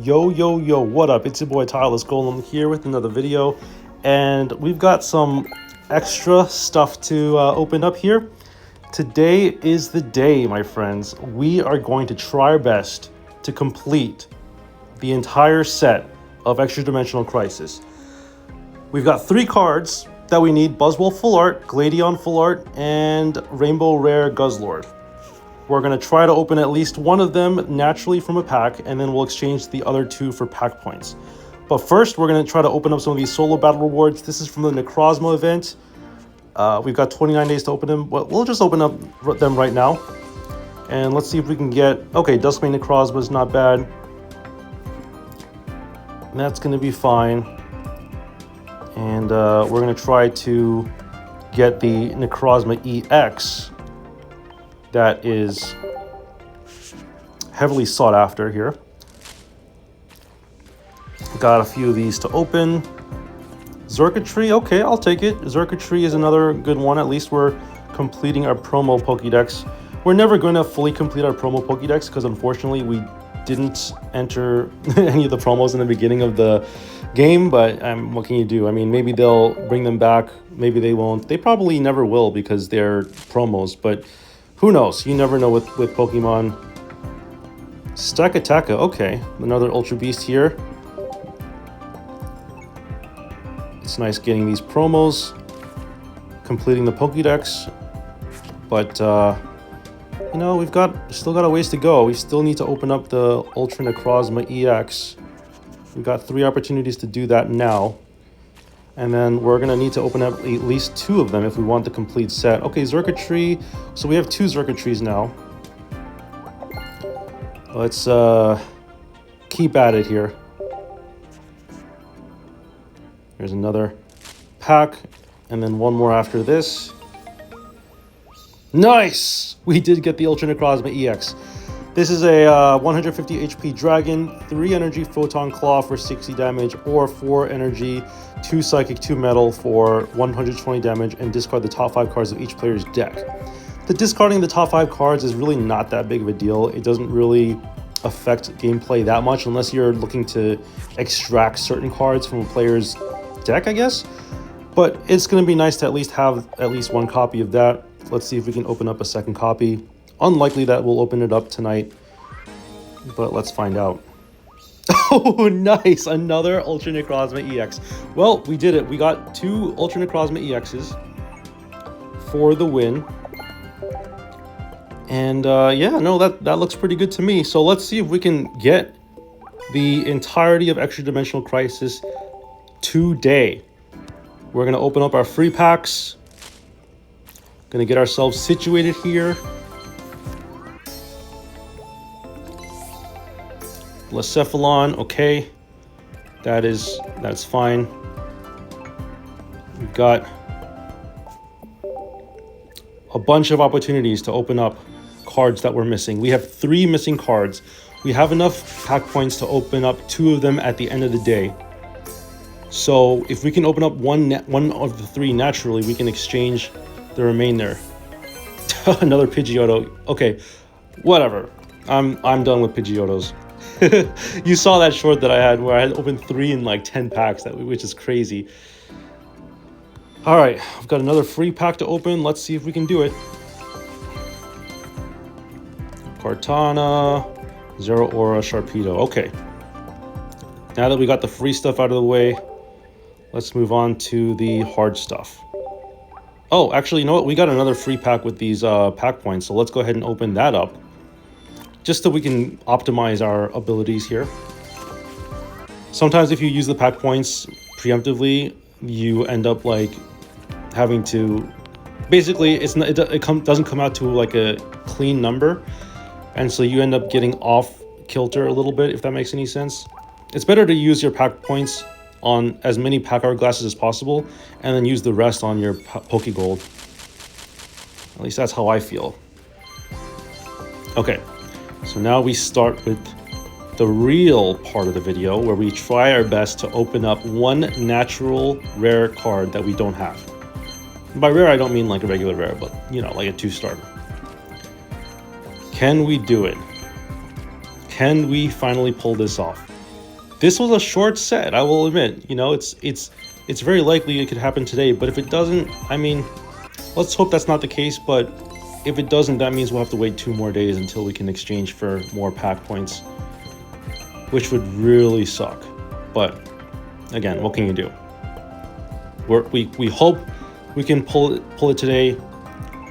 Yo, what up? It's your boy Tyler Golem here with another video, and we've got some extra stuff to open up here. Today is the day, my friends. We are going to try our best to complete the entire set of Extradimensional Crisis. We've got 3 cards that we need: Buzzwole Full Art, Gladion Full Art, and Rainbow Rare Guzzlord. We're going to try to open at least one of them naturally from a pack, and then we'll exchange the other 2 for pack points. But first, we're going to try to open up some of these solo battle rewards. This is from the Necrozma event. We've got 29 days to open them. But we'll just open up them right now. And let's see if we can get... Okay, Duskmane Necrozma is not bad. And that's going to be fine. And we're going to try to get the Necrozma EX. That is heavily sought after here. Got a few of these to open. Xurkitree, okay, I'll take it. Xurkitree is another good one. At least we're completing our promo Pokédex. We're never going to fully complete our promo Pokédex because unfortunately we didn't enter any of the promos in the beginning of the game, but what can you do? I mean, maybe they'll bring them back, maybe they won't. They probably never will because they're promos, but who knows? You never know with Pokemon. Stakataka, okay. Another Ultra Beast here. It's nice getting these promos, completing the Pokédex. But, you know, we've still got a ways to go. We still need to open up the Ultra Necrozma EX. We've got 3 opportunities to do that now. And then we're going to need to open up at least 2 of them if we want the complete set. Okay, Xurkitree. So we have 2 Xurkitrees now. Let's keep at it here. There's another pack. And then one more after this. Nice! We did get the Ultra Necrozma EX. This is a 150 HP Dragon, 3 Energy Photon Claw for 60 damage, or 4 Energy, 2 Psychic, 2 Metal for 120 damage, and discard the top 5 cards of each player's deck. The discarding the top 5 cards is really not that big of a deal. It doesn't really affect gameplay that much unless you're looking to extract certain cards from a player's deck, I guess. But it's going to be nice to at least have at least 1 copy of that. Let's see if we can open up a second copy. Unlikely that we'll open it up tonight, but let's find out. Oh, nice! Another Ultra Necrozma EX. Well, we did it. We got 2 Ultra Necrozma EXs for the win. And yeah, no, that looks pretty good to me. So let's see if we can get the entirety of Extradimensional Crisis today. We're going to open up our free packs. Going to get ourselves situated here. Blacephalon, okay, that's fine. We've got a bunch of opportunities to open up cards that we're missing. We have 3 missing cards. We have enough pack points to open up 2 of them at the end of the day. So if we can open up one of the 3 naturally, we can exchange the remainder. Another Pidgeotto. Okay, whatever. I'm done with Pidgeottos. You saw that short that I had where I had opened 3 in like 10 packs, which is crazy. All right, I've got another free pack to open. Let's see if we can do it. Kartana, Zero Aura, Sharpedo. Okay. Now that we got the free stuff out of the way, let's move on to the hard stuff. Oh, actually, you know what? We got another free pack with these pack points, so let's go ahead and open that up. Just so we can optimize our abilities here. Sometimes if you use the pack points preemptively, you end up like having to... Basically, it doesn't come out to like a clean number. And so you end up getting off kilter a little bit, if that makes any sense. It's better to use your pack points on as many pack hourglasses as possible, and then use the rest on your Pokegold. At least that's how I feel. Okay. So now we start with the real part of the video where we try our best to open up 1 natural rare card that we don't have. By rare, I don't mean like a regular rare, but you know, like a 2-star. Can we do it? Can we finally pull this off? This was a short set, I will admit. You know, it's very likely it could happen today, but if it doesn't, I mean, let's hope that's not the case, but if it doesn't, that means we'll have to wait 2 more days until we can exchange for more pack points, which would really suck. But again, what can you do? We hope we can pull it today.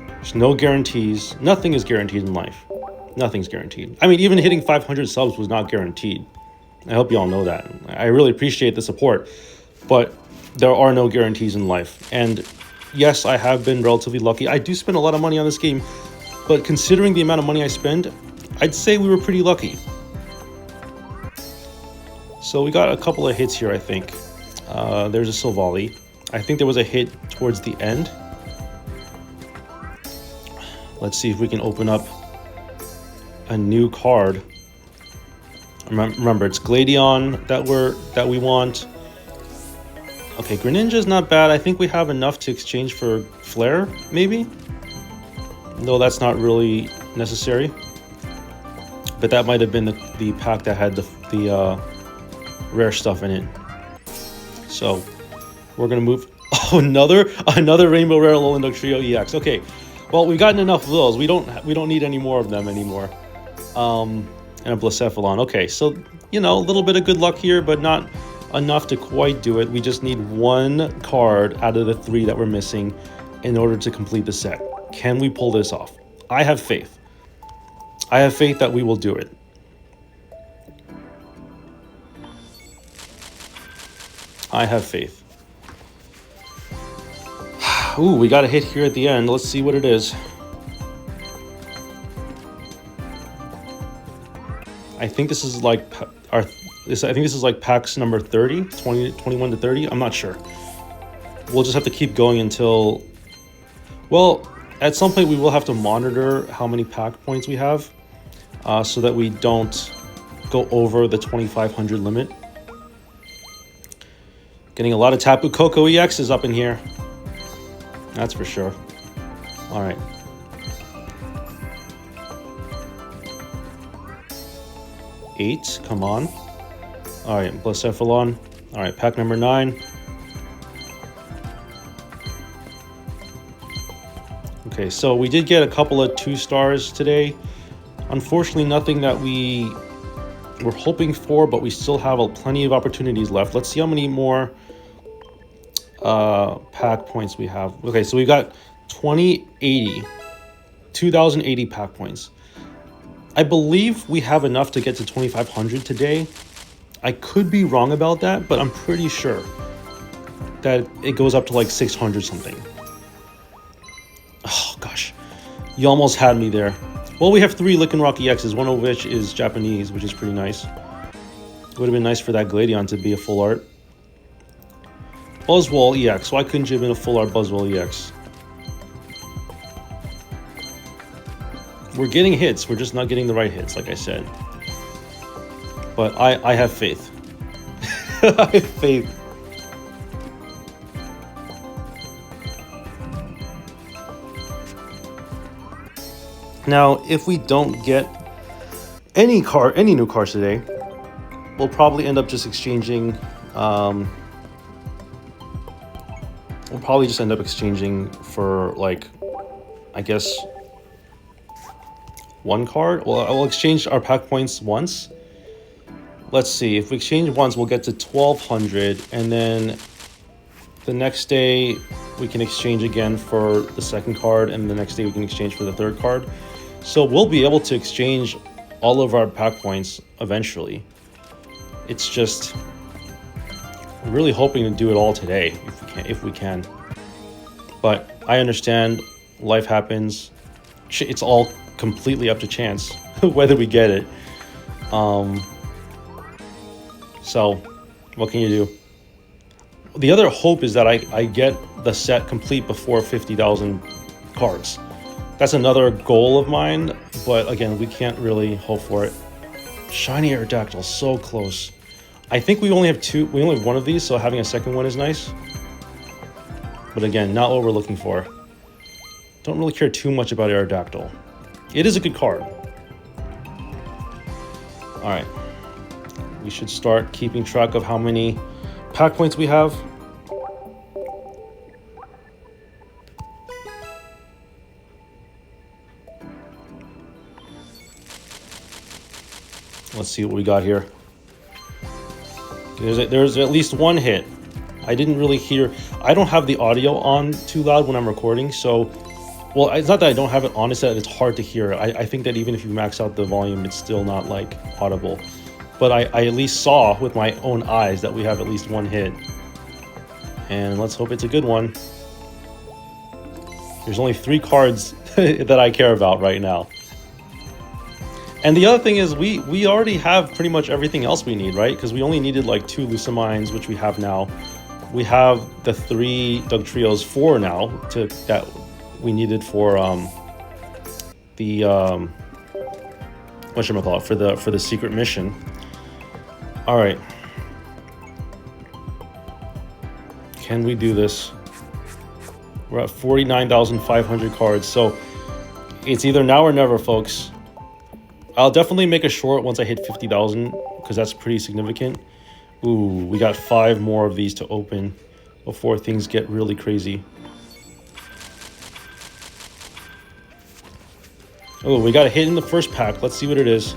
There's no guarantees. Nothing is guaranteed in life. Nothing's guaranteed. I mean, even hitting 500 subs was not guaranteed. I hope you all know that. I really appreciate the support, but there are no guarantees in life. And yes, I have been relatively lucky. I do spend a lot of money on this game, but considering the amount of money I spend, I'd say we were pretty lucky. So we got a couple of hits here, I think. There's a Silvally. I think there was a hit towards the end. Let's see if we can open up a new card. Remember, it's Gladion that we want. Okay, Greninja's not bad. I think we have enough to exchange for Flare, maybe? No, that's not really necessary. But that might have been the pack that had the rare stuff in it. So we're gonna move. Oh, another Rainbow Rare Alolan Trio EX. Okay, well, we've gotten enough of those. We don't need any more of them anymore. And a Blacephalon. Okay, so you know, a little bit of good luck here, but not enough to quite do it. We just need 1 card out of the 3 that we're missing in order to complete the set. Can we pull this off? I have faith. I have faith that we will do it. I have faith. Ooh, we got a hit here at the end. Let's see what it is. I think this is like I think this is like packs number 30, 21 to 30. I'm not sure. We'll just have to keep going until, well, at some point we will have to monitor how many pack points we have, so that we don't go over the 2,500 limit. Getting a lot of Tapu Koko EXs up in here. That's for sure. All right. Eight, come on. All right, Blacephalon. All right, pack number 9. Okay, so we did get a couple of 2 stars today. Unfortunately, nothing that we were hoping for, but we still have plenty of opportunities left. Let's see how many more pack points we have. Okay, so we got 2,080 pack points. I believe we have enough to get to 2,500 today. I could be wrong about that, but I'm pretty sure that it goes up to like 600 something. Oh gosh, you almost had me there. Well, we have 3 Lycanroc EXs, one of which is Japanese, which is pretty nice. Would have been nice for that Gladion to be a full art. Buzzwole EX. Why couldn't you have been a full art Buzzwole EX? We're getting hits. We're just not getting the right hits, like I said. But I have faith. I have faith. Now, if we don't get any new cards today, we'll probably end up just exchanging. We'll probably just end up exchanging for, like, I guess, 1 card. Well, I will exchange our pack points once. Let's see. If we exchange once, we'll get to 1,200, and then the next day we can exchange again for the second card, and the next day we can exchange for the third card. So we'll be able to exchange all of our pack points eventually. It's just really hoping to do it all today if we can. But I understand life happens. It's all completely up to chance whether we get it. So what can you do? The other hope is that I get the set complete before 50,000 cards. That's another goal of mine, but again, we can't really hope for it. Shiny Aerodactyl, so close. I think we only have one of these, so having a second one is nice. But again, not what we're looking for. Don't really care too much about Aerodactyl. It is a good card. All right. we should start keeping track of how many pack points we have. Let's see what we got here. There's at least one hit. I didn't really hear. I don't have the audio on too loud when I'm recording, so... Well, it's not that I don't have it on, it's that it's hard to hear. I think that even if you max out the volume, it's still not, like, audible. But I at least saw with my own eyes that we have at least one hit. And let's hope it's a good one. There's only 3 cards that I care about right now. And the other thing is we already have pretty much everything else we need, right? Because we only needed like 2 Lucamines, which we have now. We have the 3 Dugtrios 4 now that we needed for the whatchamacallit, for the secret mission. All right. Can we do this? We're at 49,500 cards, so it's either now or never, folks. I'll definitely make a short once I hit 50,000 because that's pretty significant. Ooh, we got 5 more of these to open before things get really crazy. Oh, we got a hit in the first pack. Let's see what it is.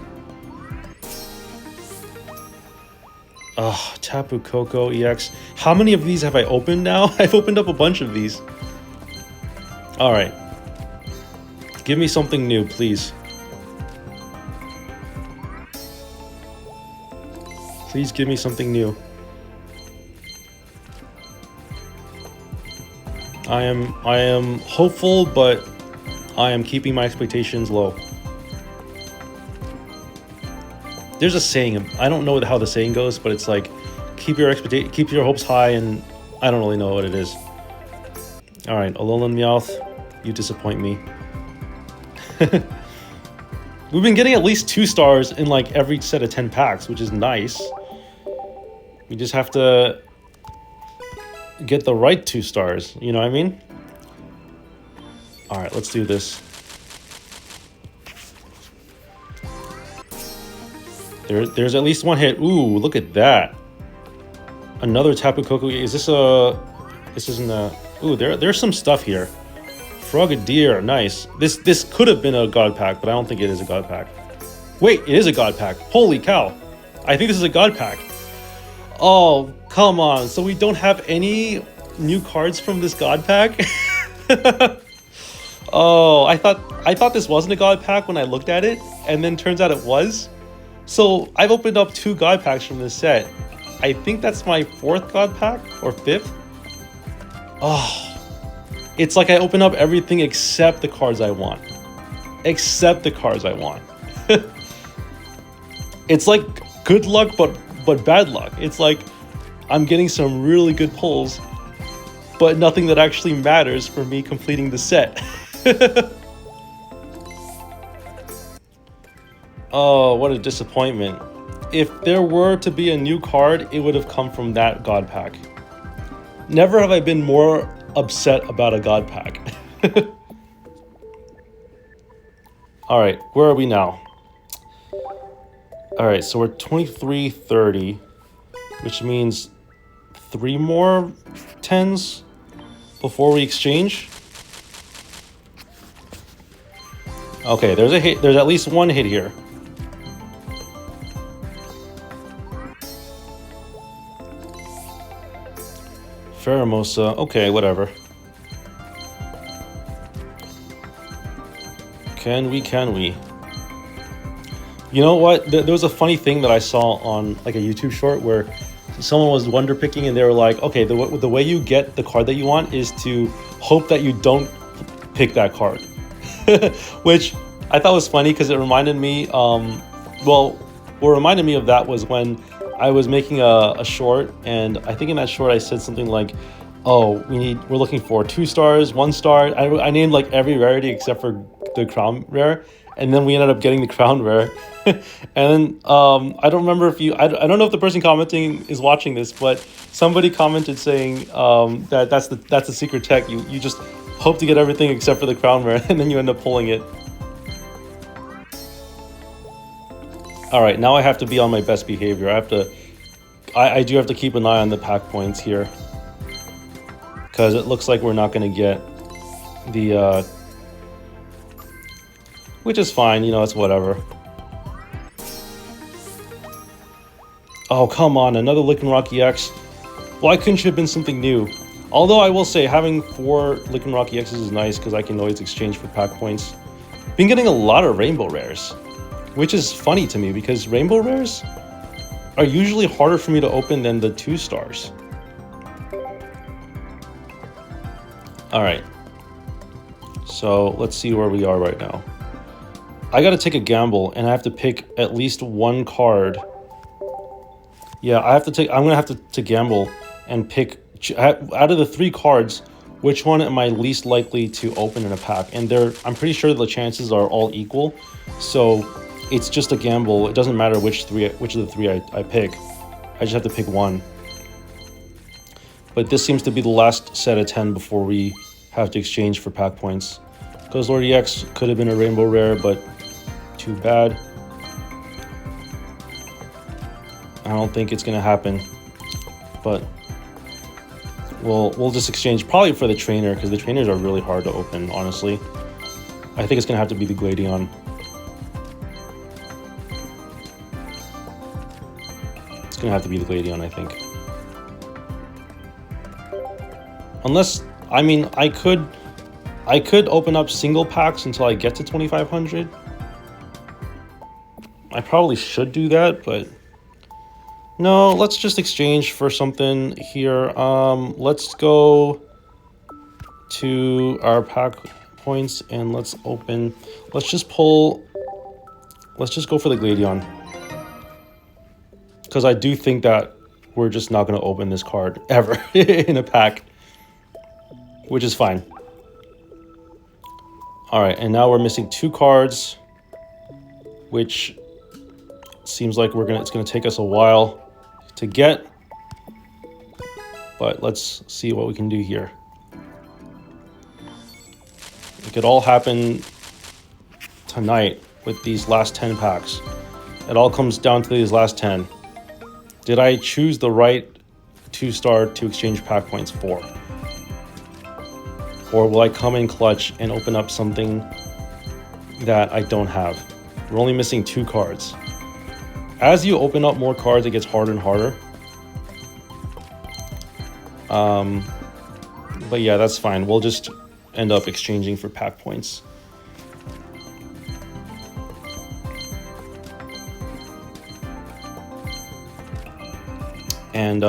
Tapu Koko EX. How many of these have I opened now? I've opened up a bunch of these. All right. Give me something new, please. Please give me something new. I am hopeful, but I am keeping my expectations low. There's a saying, I don't know how the saying goes, but it's like keep your hopes high, and I don't really know what it is. All right, Alolan Meowth, you disappoint me. We've been getting at least 2 stars in like every set of 10 packs, which is nice. We just have to get the right 2 stars, you know what I mean? All right, let's do this. There's at least one hit. Ooh, look at that. Another Tapu Koko. Is this a... This isn't a... Ooh, there's some stuff here. Frogadier, nice. This could have been a God Pack, but I don't think it is a God Pack. Wait, it is a God Pack. Holy cow. I think this is a God Pack. Oh, come on. So we don't have any new cards from this God Pack? Oh, I thought this wasn't a God Pack when I looked at it, and then turns out it was. So I've opened up 2 God Packs from this set. I think that's my 4th God Pack, or 5th. Oh, it's like I open up everything except the cards I want. Except the cards I want. It's like good luck, but bad luck. It's like I'm getting some really good pulls, but nothing that actually matters for me completing the set. Oh, what a disappointment. If there were to be a new card, it would have come from that God Pack. Never have I been more upset about a God Pack. All right, where are we now? All right, so we're 2330, which means 3 more 10s before we exchange. Okay, there's a hit. There's at least one hit here. Pheromosa. Okay, whatever. Can we? You know what? There was a funny thing that I saw on like a YouTube short where someone was wonder picking and they were like, okay, the way you get the card that you want is to hope that you don't pick that card. Which I thought was funny because it reminded me, well, what reminded me of that was when I was making a short, and I think in that short I said something like, oh, we're looking for 2 stars, 1 star. I named like every rarity except for the crown rare, and then we ended up getting the crown rare. And then I don't remember if I don't know if the person commenting is watching this, but somebody commented saying that's the secret tech. You just hope to get everything except for the crown rare, and then you end up pulling it. All right, now I have to be on my best behavior. I do have to keep an eye on the pack points here, because it looks like we're not going to get the, which is fine, you know, it's whatever. Oh, come on, another Lickin' Rock EX. Why couldn't you have been something new? Although I will say, having 4 Lickin' Rock EXs is nice, because I can always exchange for pack points. Been getting a lot of rainbow rares, which is funny to me, because rainbow rares are usually harder for me to open than the 2 stars. Alright. So, let's see where we are right now. I gotta take a gamble, and I have to pick at least 1 card. Yeah, I'm gonna have to gamble and pick, out of the 3 cards, which one am I least likely to open in a pack? And I'm pretty sure the chances are all equal. So it's just a gamble. It doesn't matter which of the 3 I pick. I just have to pick 1. But this seems to be the last set of 10 before we have to exchange for pack points. Because Lord EX could have been a rainbow rare, but too bad. I don't think it's gonna happen, but we'll just exchange probably for the trainer, because the trainers are really hard to open, honestly. I think it's gonna have to be the Gladion. It's gonna have to be the Gladion, I think. Unless, I mean, I could open up single packs until I get to 2500. I probably should do that, but no, let's just exchange for something here. Let's go to our pack points and let's just go for the Gladion. Because I do think that we're just not going to open this card ever in a pack, which is fine. All right, and now we're missing 2 cards, which seems like it's going to take us a while to get, but let's see what we can do here. It could all happen tonight with these last 10 packs. It all comes down to these last 10. Did I choose the right 2-star to exchange pack points for? Or will I come in clutch and open up something that I don't have? We're only missing 2 cards. As you open up more cards, it gets harder and harder. But yeah, that's fine. We'll just end up exchanging for pack points. And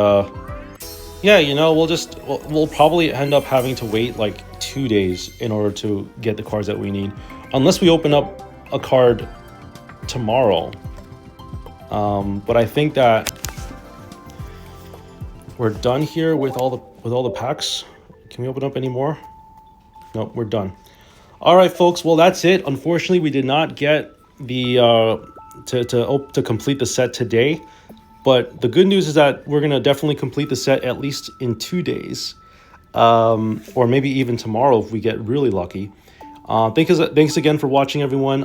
yeah, you know, we'll probably end up having to wait like 2 days in order to get the cards that we need, unless we open up a card tomorrow. But I think that we're done here with all the packs. Can we open up any more? Nope, we're done. All right, folks. Well, that's it. Unfortunately, we did not get the to complete the set today. But the good news is that we're gonna definitely complete the set at least in 2 days, or maybe even tomorrow if we get really lucky. Thanks again for watching, everyone.